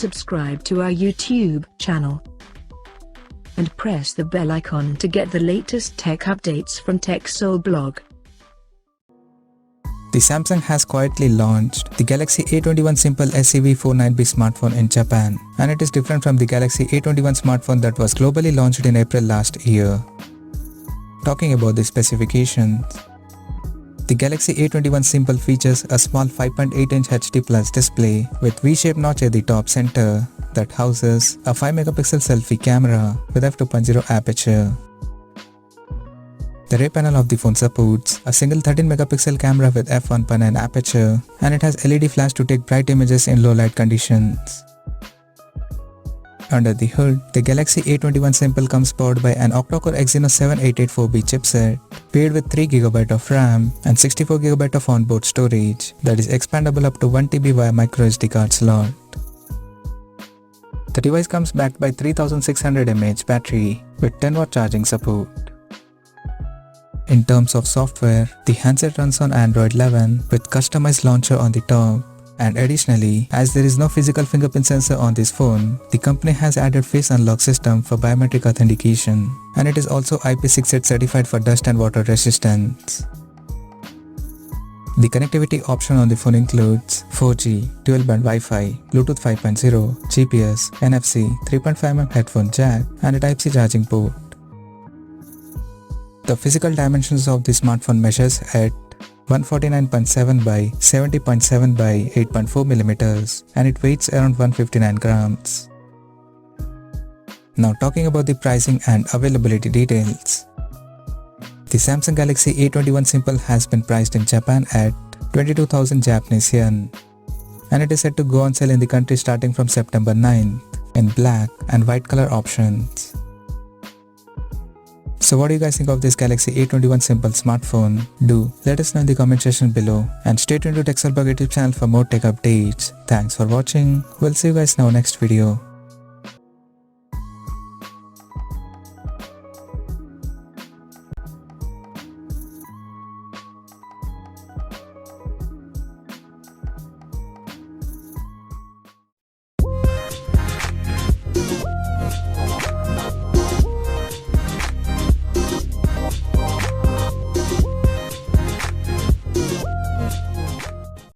subscribe to our YouTube channel and press the bell icon to get the latest tech updates from TechSole Blog. The Samsung has quietly launched the Galaxy A21 Simple SCV49 smartphone in Japan, and it is different from the Galaxy A21 smartphone that was globally launched in April last year. Talking about the specifications, the Galaxy A21 Simple features a small 5.8-inch HD Plus display with V-shaped notch at the top center that houses a 5-megapixel selfie camera with f2.0 aperture. The rear panel of the phone supports a single 13-megapixel camera with f1.9 aperture, and it has LED flash to take bright images in low light conditions. Under the hood, the Galaxy A21 Simple comes powered by an octa-core Exynos 7884B chipset, paired with 3GB of RAM and 64GB of onboard storage that is expandable up to 1TB via microSD card slot. The device comes backed by 3600 mAh battery with 10W charging support. In terms of software, the handset runs on Android 11 with customized launcher on the top, and additionally, as there is no physical fingerprint sensor on this phone, the company has added face unlock system for biometric authentication, and it is also IP68 certified for dust and water resistance. The connectivity option on the phone includes 4G, dual-band Wi-Fi, Bluetooth 5.0, GPS, NFC, 3.5mm headphone jack, and a Type-C charging port. The physical dimensions of the smartphone measures at 149.7 by 70.7 by 8.4 mm, and it weighs around 159 grams. Now talking about the pricing and availability details. The Samsung Galaxy A21 Simple has been priced in Japan at 22,000 Japanese yen, and it is set to go on sale in the country starting from September 9th in black and white color options. So what do you guys think of this Galaxy A21 Simple smartphone? Do let us know in the comment section below, and stay tuned to TechSole Blog YouTube channel for more tech updates. Thanks for watching. We'll see you guys in our next video.